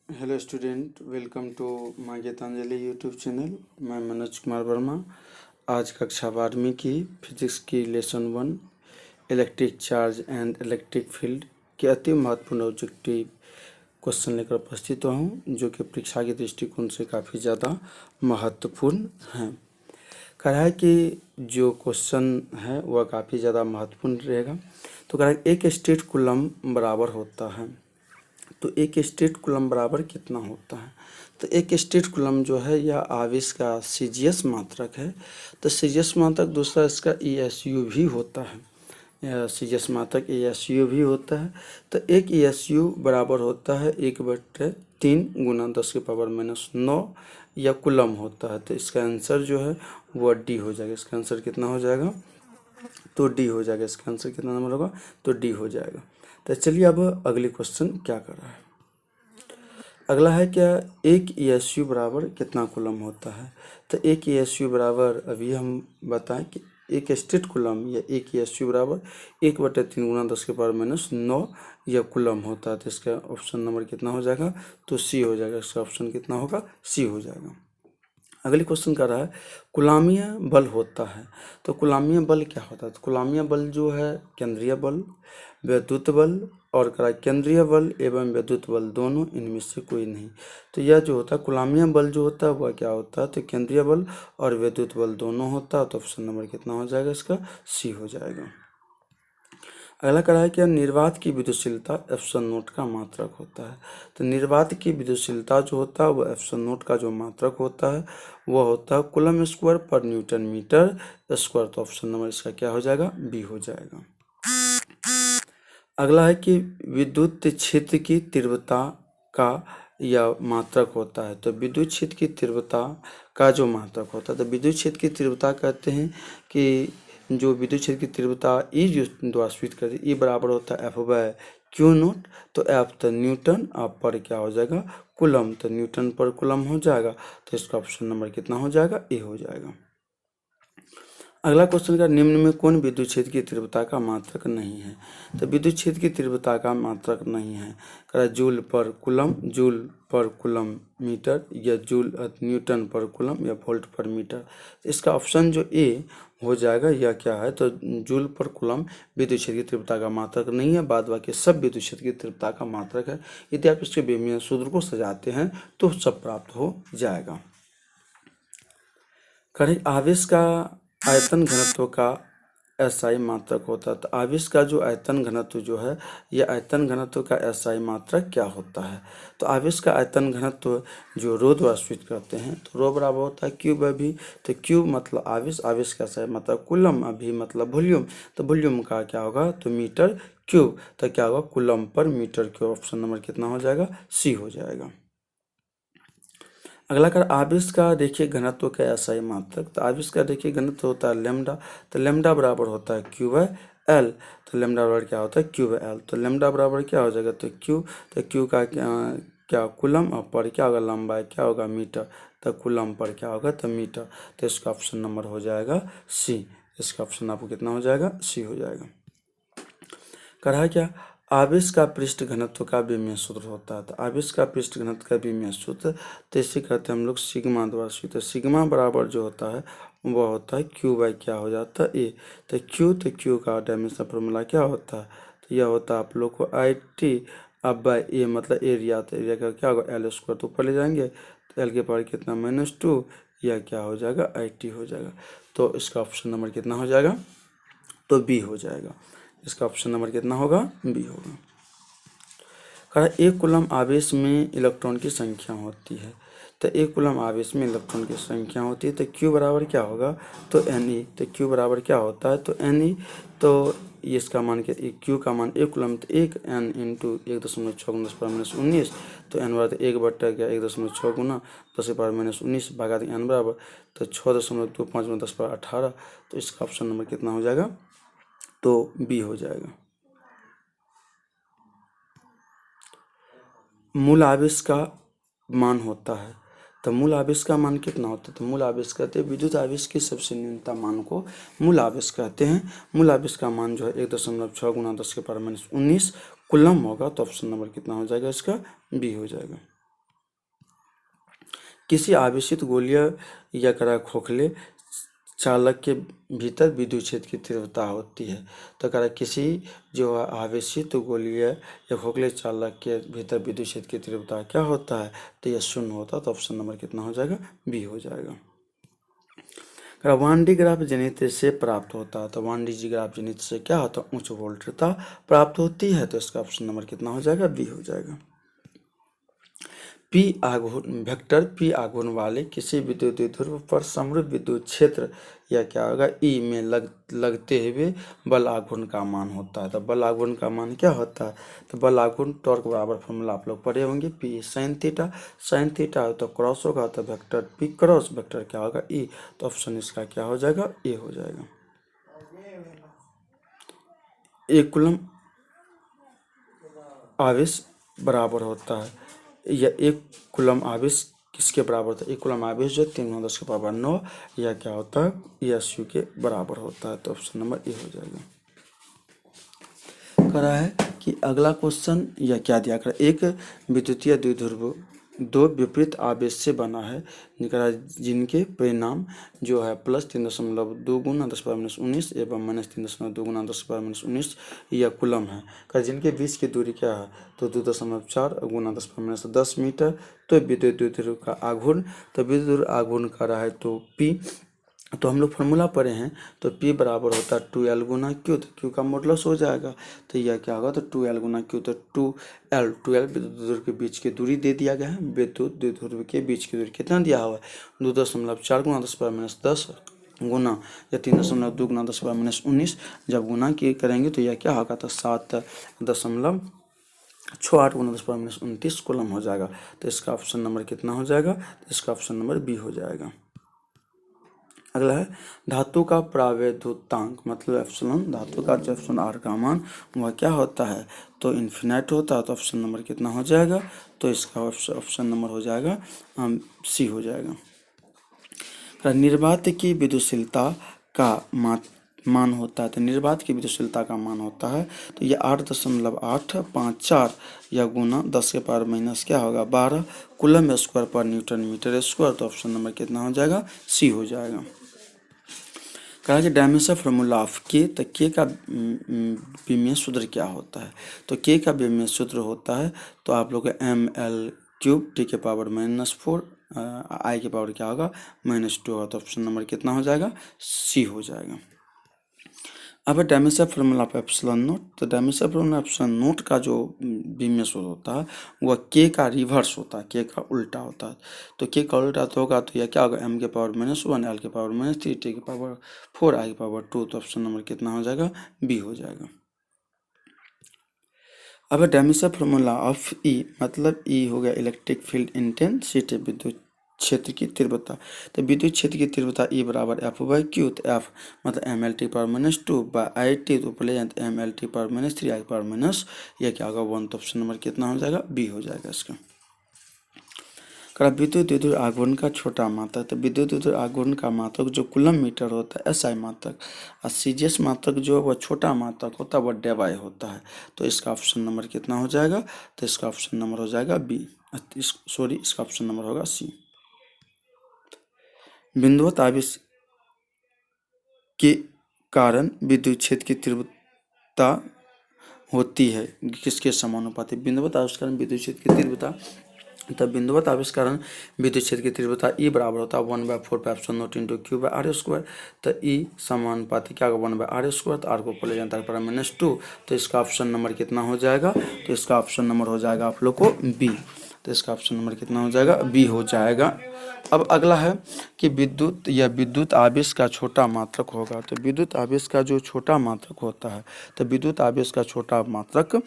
Hello student, welcome to my Geetanjali YouTube channel. मैं मनोज कुमार वर्मा। आज कक्षा 12वीं की फिजिक्स की lesson 1 electric charge and electric field के अति महत्वपूर्ण ऑब्जेक्टिव क्वेश्चन लेकर उपस्थित हुआ हूँ, जो कि परीक्षा के दृष्टिकोण से काफ़ी ज़्यादा महत्वपूर्ण हैं। कह रहा है कि जो क्वेश्चन है वह काफ़ी ज़्यादा महत्वपूर्ण रहेगा। तो कह रहा है एक स्टेट कूलम बराबर होता है, तो एक स्टेट कूलम बराबर कितना होता है। तो एक स्टेट कूलम जो है यह आवेश का सीजीएस मात्रक है। तो सीजीएस मात्रक दूसरा इसका ईएसयू भी होता है, सीजीएस मात्रक ईएसयू भी होता है। तो एक ईएसयू बराबर होता है 1/3 × 10⁻⁹ या कूलम होता है। तो इसका आंसर जो है वह डी हो जाएगा। इसका आंसर कितना हो जाएगा, तो डी हो जाएगा। इसका आंसर कितना नंबर होगा, तो डी हो जाएगा। तो चलिए अब अगली क्वेश्चन क्या कर रहा है। अगला है क्या, एक ईएसयू बराबर कितना कूलम होता है। तो एक ईएसयू बराबर अभी हम बताएं कि एक स्टेट कूलम या एक ईएसयू बराबर 1/3 × 10⁻⁹ या कूलम होता है। तो इसका ऑप्शन नंबर कितना हो जाएगा, तो सी हो जाएगा। इसका ऑप्शन कितना होगा, सी हो जाएगा। अगली क्वेश्चन कर रहा है कुलामीय बल होता है। तो कुलामीय बल क्या होता है। तो कुलामीय बल जो है केंद्रीय बल, विद्युत बल और करा केंद्रीय बल एवं विद्युत बल दोनों, इनमें से कोई नहीं। तो यह जो होता है कुलामीय बल जो होता है वह क्या होता है, तो केंद्रीय बल और विद्युत बल दोनों होता है। तो ऑप्शन नंबर कितना हो जाएगा, इसका सी हो जाएगा। अगला करा है क्या, निर्वात की विद्युतशीलता ε0 का मात्रक होता है। तो निर्वात की विद्युतशीलता जो होता है वह ε0 का जो मात्रक होता है वह होता है कूलम स्क्वायर पर न्यूटन मीटर स्क्वायर। तो ऑप्शन नंबर इसका क्या हो जाएगा, बी हो जाएगा। अगला है कि विद्युत क्षेत्र की तीव्रता का यह मात्रक होता है। तो विद्युत क्षेत्र की तीव्रता का जो मात्रक होता है, तो विद्युत क्षेत्र की तीव्रता कहते हैं कि जो विद्युत क्षेत्र की तीव्रता ई जो द्वारा सूचित करती है, ई बराबर होता है F/Q0। तो F तो न्यूटन, आप पर क्या हो जाएगा, कूलम। तो न्यूटन पर कूलम हो जाएगा। तो इसका ऑप्शन नंबर कितना हो जाएगा, ए हो जाएगा। अगला क्वेश्चन का, निम्न में कौन विद्युत क्षेत्र की तीव्रता का मात्रक नहीं है। तो विद्युत क्षेत्र की तीव्रता का मात्रक नहीं है, कह joule per coulomb, joule per coulomb metre, या जूल न्यूटन पर कूलम, या वोल्ट पर मीटर। इसका ऑप्शन जो ए हो जाएगा यह क्या है, तो जूल पर कूलम विद्युत क्षेत्र की तीव्रता का मात्रक नहीं है। बाद बाकी सब विद्युत क्षेत्र की तीव्रता का मात्रक है। यदि आप इसके बेमियां सूत्र को सजाते हैं तो सब प्राप्त हो जाएगा। करें आवेश का आयतन घनत्व का एसआई मात्रक होता है। तो आवेश का जो आयतन घनत्व जो है, यह आयतन घनत्व का एसआई मात्रक क्या होता है। तो आवेश का आयतन घनत्व जो रो द्वारा सूचित करते हैं, तो रो बराबर होता है क्यू बाई वी। तो क्यू मतलब आवेश, आवेश का एसआई मतलब कूलम, अभी मतलब वॉल्यूम। तो वॉल्यूम का क्या होगा, तो मीटर क्यूब। तो क्या होगा, coulomb per metre cube. Option number कितना हो जाएगा, सी हो जाएगा। अगला कर आवेश का देखिए घनत्व का एसआई मात्रक। तो आवेश का देखिए घनत्व होता है लेमडा। तो लेमडा बराबर होता है क्यू बाय एल। तो लेमडा बराबर क्या होता है, क्यू बाय एल। तो लेमडा बराबर क्या हो जाएगा, तो क्यू का क्या कूलम, और पर क्या होगा, लंबाई क्या होगा, मीटर। तो कूलम पर क्या होगा, तो मीटर। तो इसका ऑप्शन नंबर हो जाएगा सी। इसका ऑप्शन आपको कितना हो जाएगा, सी हो जाएगा। कहा क्या, आवेश का पृष्ठ घनत्व का विमीय सूत्र होता है। तो आवेश का पृष्ठ घनत्व का विमीय सूत्र, तो इसे कहते हैं हम लोग सिग्मा द्वारा सूचित। तो सिग्मा बराबर जो होता है वह होता है क्यू बाई क्या हो जाता है, ए। तो क्यू का डायमेंशन फॉर्मूला क्या होता है, तो यह होता है आप लोग को IT अब बाई ए मतलब एरिया। तो एरिया का क्या होगा, एल स्क्वायर। तो ऊपर ले जाएंगे तो एल के पावर कितना -2, यह क्या हो जाएगा, IT हो जाएगा। तो इसका ऑप्शन नंबर कितना हो जाएगा, तो बी हो जाएगा। इसका ऑप्शन नंबर कितना होगा, बी होगा। कहा एक कूलम आवेश में इलेक्ट्रॉन की संख्या होती है। तो एक कूलम आवेश में इलेक्ट्रॉन की संख्या होती है। तो क्यू बराबर क्या होगा, तो NE। तो क्यू बराबर क्या होता है, तो NE। तो इसका मान क्या, क्यू का मान एक कूलम, तो 1 N × 1.6 × 10⁻⁻19। तो N बराबर 1/1.6 गुना 10⁻⁻19 भागा N बराबर तो 6.25 × 10⁻18। तो इसका ऑप्शन नंबर कितना हो जाएगा, तो बी हो जाएगा। मूल आवेश का मान होता है। तो मूल आवेश का मान कितना होता है, तो मूल आवेश कहते हैं विद्युत आवेश की सबसे न्यूनतम मान को मूल आवेश कहते हैं। मूल आवेश का मान जो है 1.6 × 10⁻⁻19 कूलम होगा। तो ऑप्शन नंबर कितना हो जाएगा, इसका बी हो जाएगा। किसी आवेशित गोलीय या करा खोखले चालक के भीतर विद्युत क्षेत्र की तीव्रता होती है। तो करा किसी जो आवेशित गोलीय या खोखले चालक के भीतर विद्युत क्षेत्र की तीव्रता क्या होता है, तो यह 0 होता है। तो ऑप्शन नंबर कितना हो जाएगा, बी हो जाएगा। वान डी ग्राफ जनित से प्राप्त होता है। तो वान डी जी ग्राफ जनित से क्या होता है, उच्च वोल्टता प्राप्त होती है। तो इसका ऑप्शन नंबर कितना हो जाएगा, बी हो जाएगा। पी आघूर्ण वेक्टर पी आघूर्ण वाले किसी विद्युत द्विध्रुव पर समरूप विद्युत क्षेत्र या क्या होगा ई में लगते हुए बल आघूर्ण का मान होता है। तो बल आघूर्ण का मान क्या होता है, तो बल आघूर्ण टॉर्क बराबर फॉर्मूला आप लोग पढ़े होंगे, पी साइन थीटा तो क्रॉस होगा, तो वेक्टर पी क्रॉस वेक्टर क्या होगा ई। तो ऑप्शन इसका क्या हो जाएगा, ए हो जाएगा। एक कूलम आवेश बराबर होता है, या एक कूलम आवेश किसके बराबर होता है, एक कूलम आवेश जो 3×10⁹ या क्या होता है, SU के बराबर होता है। तो ऑप्शन नंबर ए हो जाएगा। करा है कि अगला क्वेश्चन या क्या दिया करा, एक विद्युतीय द्विध्रुव दो विपरीत आवेश से बना है, जिनके परिणाम जो है +3.2 × 10⁻⁻19 एवं -3.2 × 10⁻⁻19 यह कूलम है। जिनके बीच की दूरी क्या है, तो 2.4 × 10⁻10 मीटर। तो विद्युत द्विध्रुव का आघूर्ण, तो विद्युत आघूर्ण का रहा है तो P, तो हम लोग फॉर्मूला पढ़े हैं, तो P बराबर होता है 2L × Q। तो Q का मॉडुलस हो जाएगा, तो यह क्या होगा, तो 2L × Q। तो 2L विद्युत द्विध्रुव के बीच की दूरी दे दिया गया है। विद्युत द्विध्रुव के बीच की दूरी कितना दिया हुआ है, 2.4 × 10⁻10 गुना या 3.2 × 10⁻19। जब गुना की करेंगे तो यह क्या होगा, तो 7.68 × 10⁻29 कूलम हो जाएगा। तो इसका ऑप्शन नंबर कितना हो जाएगा, तो इसका ऑप्शन नंबर बी हो जाएगा। अगला है धातु का प्रावैधुतांक मतलब एप्सिलॉन, धातु का जो एप्सिलॉन r का मान वह क्या होता है, तो इन्फिनाइट होता है। तो ऑप्शन नंबर कितना हो जाएगा, तो इसका ऑप्शन नंबर हो जाएगा सी हो जाएगा। निर्वात की विद्युतशीलता का मान होता है, तो निर्वात की विद्युतशीलता का मान होता है, तो ये 8.854 या गुना 10⁻⁻ क्या होगा 12 कूलम स्क्वायर पर न्यूटन मीटर स्क्वायर। तो ऑप्शन नंबर कितना हो जाएगा, सी हो जाएगा। कहा कि डायमेंशन फार्मूला ऑफ के, तो के का विमीय सूत्र क्या होता है, तो के का विमीय सूत्र होता है, तो आप लोग ml³ T⁻⁻⁴ I की पावर क्या होगा -2 होगा। तो ऑप्शन नंबर कितना हो जाएगा, सी हो जाएगा। अब dimension formula of epsilon note, तो डायमेंशन फार्मूला एप्सिलॉन नोट का जो विमीय सूत्र होता है वह के का रिवर्स होता है, के का उल्टा होता है। तो के का उल्टा तो होगा, तो यह क्या होगा m⁻⁻1 L⁻3 T⁻4 I⁻2। तो ऑप्शन नंबर कितना हो जाएगा, बी हो जाएगा। अब डायमेंशन फार्मूला ऑफ ई मतलब ई हो गया इलेक्ट्रिक फील्ड इंटेंसिटी, विद्युत क्षेत्र की तीव्रता। तो विद्युत क्षेत्र की तीव्रता E बराबर F/Q। तो F मतलब mL/2/IT, तो प्लेन mL/3 I/, यह क्या होगा 1। तो ऑप्शन नंबर कितना हो जाएगा, बी हो जाएगा इसका। विद्युत द्विध्रुव आघूर्ण का छोटा मात्रक, तो विद्युत द्विध्रुव आघूर्ण का मात्रक जो कूलम मीटर होता है SI मात्रक, और CGS मात्रक जो वह छोटा मात्रक होता है वह डेबाई होता है। तो इसका ऑप्शन नंबर कितना हो जाएगा, तो इसका ऑप्शन नंबर हो जाएगा बी, इसका ऑप्शन नंबर होगा सी। बिंदुवत आवेश के कारण विद्युत क्षेत्र की तीव्रता होती है किसके समानुपाती, बिंदुवत आवेश के कारण विद्युत क्षेत्र की तीव्रता, तब बिंदुवत आवेश कारण विद्युत क्षेत्र की तीव्रता E बराबर होता है 1/4πε0 Q/r²। तो E समानुपाती क्या होगा 1/r², तो R को ऊपर ले जाता है -2। तो इसका ऑप्शन नंबर कितना हो जाएगा, तो इसका ऑप्शन नंबर हो जाएगा आप लोग को बी। तो इसका ऑप्शन नंबर कितना हो जाएगा, बी हो जाएगा। अब अगला है कि विद्युत या विद्युत आवेश का छोटा मात्रक होगा, तो विद्युत आवेश का जो छोटा मात्रक होता है, तो विद्युत आवेश का छोटा मात्रक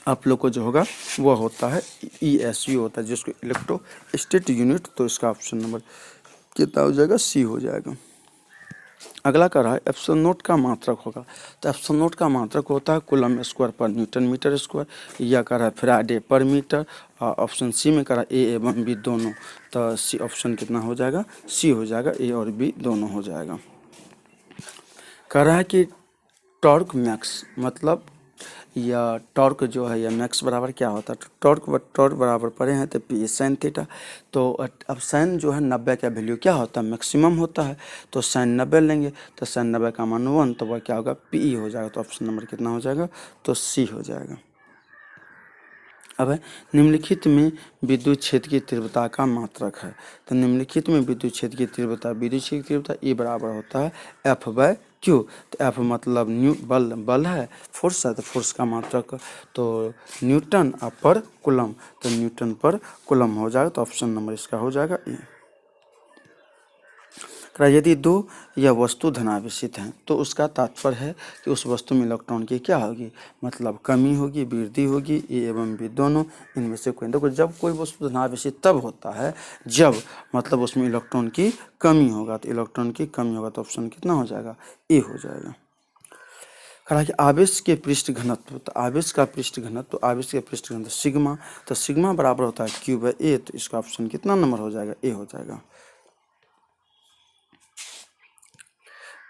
आप लोग को जो होगा वह होता है ESU होता है, जिसको इलेक्ट्रोस्टैटिक यूनिट। तो इसका ऑप्शन नंबर कितना हो जाएगा, सी हो जाएगा। अगला कर रहा है एप्सिलॉन नोट का मात्रक होगा, तो एप्सिलॉन नोट का मात्रक होता है कूलम स्क्वायर पर न्यूटन मीटर स्क्वायर, या कर रहा है फैराडे पर मीटर। ऑप्शन सी में करा ए एवं बी दोनों, तो सी ऑप्शन कितना हो जाएगा, सी हो जाएगा, ए और बी दोनों हो जाएगा। कह रहा है कि टॉर्क मैक्स मतलब या टॉर्क जो है या मैक्स बराबर क्या होता है, तो टॉर्क बराबर पढ़े हैं तो पी साइन थीटा। तो अब साइन जो है 90 का वैल्यू क्या होता है, मैक्सिमम होता है, तो साइन 90 लेंगे तो साइन 90 का मान 1, तो वह क्या होगा, पी हो जाएगा। तो ऑप्शन नंबर कितना हो जाएगा, तो सी हो जाएगा। अब है निम्नलिखित में विद्युत क्षेत्र की तीव्रता का मात्रक है। तो निम्नलिखित में विद्युत क्षेत्र की तीव्रता, विद्युत क्षेत्र की तीव्रता E बराबर होता है F/Q। तो F मतलब बल है, फोर्स है, तो फोर्स का मात्रक तो न्यूटन पर कूलम, तो न्यूटन पर कूलम हो जाएगा। तो ऑप्शन नंबर इसका हो जाएगा E। यदि दो या वस्तु धनावेशित हैं तो उसका तात्पर्य है कि उस वस्तु में इलेक्ट्रॉन की क्या होगी, मतलब कमी होगी, वृद्धि होगी, ए एवं बी दोनों, इनमें से कोई। देखो जब कोई वस्तु धनावेशित तब होता है जब मतलब उसमें इलेक्ट्रॉन की कमी होगा, तो इलेक्ट्रॉन की कमी होगा, तो ऑप्शन कितना हो जाएगा, ए हो जाएगा। कि आवेश के पृष्ठ घनत्व, तो आवेश का पृष्ठ घनत्व, तो आवेश के पृष्ठ घनत्व सिग्मा, तो सिग्मा बराबर होता है Q/A। तो इसका ऑप्शन कितना नंबर हो जाएगा, ए हो जाएगा।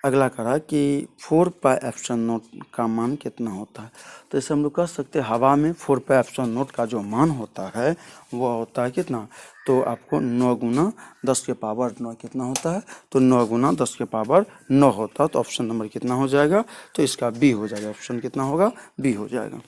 अगला करा कि 4πε0 का मान कितना होता है। तो इसे हम लोग कह सकते हैं हवा में 4πε0 का जो मान होता है वह होता है कितना, तो आपको 9 × 10⁻9 कितना होता है, तो 9 × 10⁻9 होता है। तो ऑप्शन नंबर कितना हो जाएगा, तो इसका बी हो जाएगा। ऑप्शन कितना होगा, बी हो जाएगा।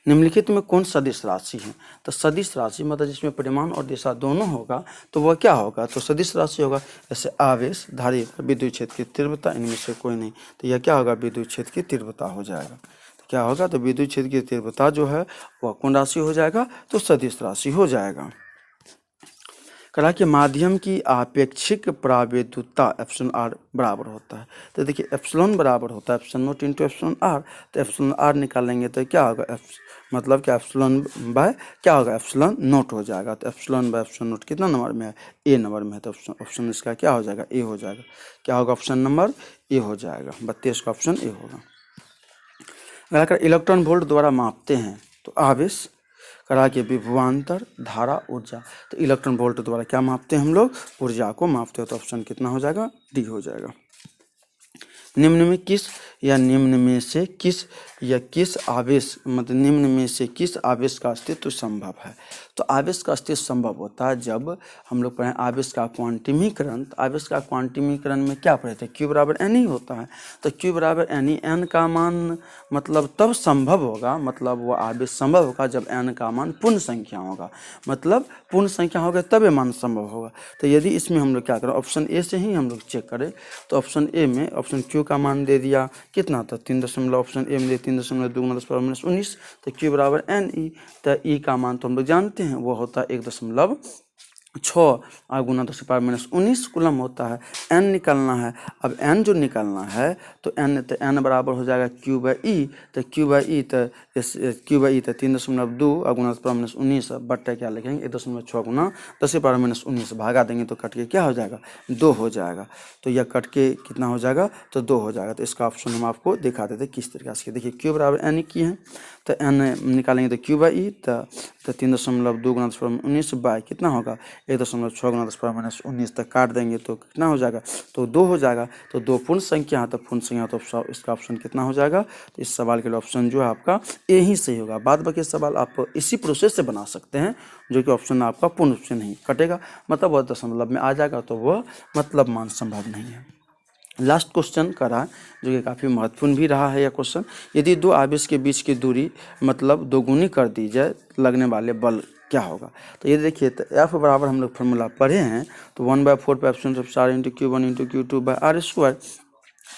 निम्नलिखित में कौन सदिश राशि है, तो सदिश राशि मतलब जिसमें परिमाण और दिशा दोनों होगा तो वह क्या होगा, तो सदिश राशि होगा। जैसे आवेश, धारिता, विद्युत क्षेत्र की तीव्रता, इनमें से कोई नहीं, तो यह क्या होगा, विद्युत क्षेत्र की तीव्रता हो जाएगा। तो क्या होगा, तो विद्युत क्षेत्र की तीव्रता जो है वह कौन राशि हो जाएगा, तो सदिश राशि हो जाएगा। कला के माध्यम की आपेक्षिक प्रावेद्युता ε/r बराबर होता है। तो देखिए एप्सिलॉन बराबर होता है ε0 × ε/r। तो ε/r निकालेंगे तो क्या होगा, मतलब क्या एप्सिलॉन बाय क्या होगा, ε0 हो जाएगा। तो ε/ε0 कितना नंबर में है, ए नंबर में है। तो ऑप्शन इसका क्या हो जाएगा, ए हो जाएगा। क्या होगा, ऑप्शन नंबर ए हो जाएगा। 32 का ऑप्शन ए होगा। अगर इलेक्ट्रॉन वोल्ट द्वारा मापते हैं तो आवेश, करा के विभवांतर, धारा, ऊर्जा, तो इलेक्ट्रॉन वोल्ट द्वारा क्या मापते हैं हम लोग, ऊर्जा को मापते हो। तो ऑप्शन कितना हो जाएगा, डी हो जाएगा। निम्न में किस या निम्न में से किस या किस आवेश, मतलब निम्न में से किस आवेश का अस्तित्व संभव है। तो आवेश का अस्तित्व संभव होता है जब हम लोग पढ़ें आवेश का क्वांटमीकरण। तो आवेश का क्वांटमीकरण में क्या पढ़े थे, Q बराबर N ही होता है। तो Q बराबर N ही, N का मान मतलब तब संभव होगा, मतलब वो आवेश संभव होगा जब N का मान पूर्ण संख्या होगा, मतलब पूर्ण संख्या होगा तब ये मान संभव होगा। तो यदि इसमें हम लोग क्या करें, ऑप्शन ए से ही हम लोग चेक करें, तो ऑप्शन ए में ऑप्शन Q का मान दे दिया कितना, तो 3 ऑप्शन ए में दे 3.2 तो Q बराबर NE। तो E का मान तो हम लोग जानते हैं वो होता है 1.6 गुना 10⁻19 कूलम होता है। N निकालना है, अब N जो निकालना है तो N बराबर हो जाएगा Q/E। तो Q/E तो 3.2 गुना 10⁻19 बट्टे क्या लिखेंगे 1.6 गुना 10⁻19 भागा देंगे तो कट के क्या हो जाएगा, 2 हो जाएगा। तो यह कट के कितना हो जाएगा, तो 2 हो जाएगा। तो इसका ऑप्शन हम आपको दिखा देते किस तरीके से। देखिए Q बराबर N की है, तो N निकालेंगे तो Q/E तो 3.2 गुना 10⁻19 बाय कितना होगा 1.6 गुना 10⁻19 तक काट देंगे तो कितना हो जाएगा, तो 2 हो जाएगा। तो 2 पूर्ण संख्या है, तो पूर्ण संख्या तो इसका ऑप्शन कितना हो जाएगा, तो इस सवाल के लिए ऑप्शन जो है आपका ए ही सही होगा। बाद बाकी सवाल आप इसी प्रोसेस से बना सकते हैं जो कि ऑप्शन आपका पूर्ण रूप से नहीं कटेगा, मतलब वह दशमलव में आ जाएगा, तो वह मतलब मान संभव नहीं है। लास्ट क्वेश्चन करा जो कि काफ़ी महत्वपूर्ण भी रहा है यह क्वेश्चन। यदि दो आवेश के बीच की दूरी मतलब दोगुनी कर दी जाए लगने वाले बल क्या होगा। तो ये देखिए, तो F बराबर हम लोग फार्मूला पढ़े हैं, तो 1/4πε0 × Q1 × Q2/r²।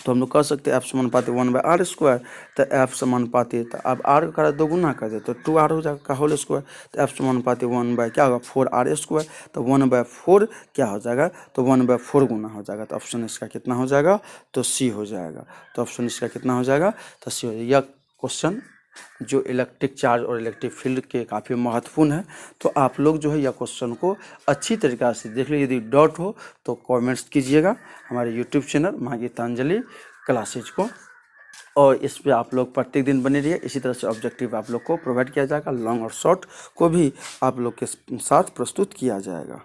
तो हम लोग कह सकते हैं F समानुपाती 1/r²। तो F समानुपाती, तो अब R का दोगुना कर दे तो 2R हो जाएगा का होल स्क्वायर। तो F समानुपाती 1 क्या होगा 4R²। तो 1/4 क्या हो जाएगा, तो 1/4 गुना हो जाएगा। तो ऑप्शन इसका कितना हो जाएगा, तो सी हो जाएगा। तो ऑप्शन इसका कितना हो जाएगा, तो सी हो जाएगा। यह क्वेश्चन जो इलेक्ट्रिक चार्ज और इलेक्ट्रिक फील्ड के काफ़ी महत्वपूर्ण है, तो आप लोग जो है यह क्वेश्चन को अच्छी तरीक़ा से देख लीजिए। यदि डाउट हो तो कमेंट्स कीजिएगा हमारे यूट्यूब चैनल माँ गीतांजलि क्लासेज को, और इस पे आप लोग प्रत्येक दिन बने रहिए। इसी तरह से ऑब्जेक्टिव आप लोग को प्रोवाइड किया जाएगा, लॉन्ग और शॉर्ट को भी आप लोग के साथ प्रस्तुत किया जाएगा।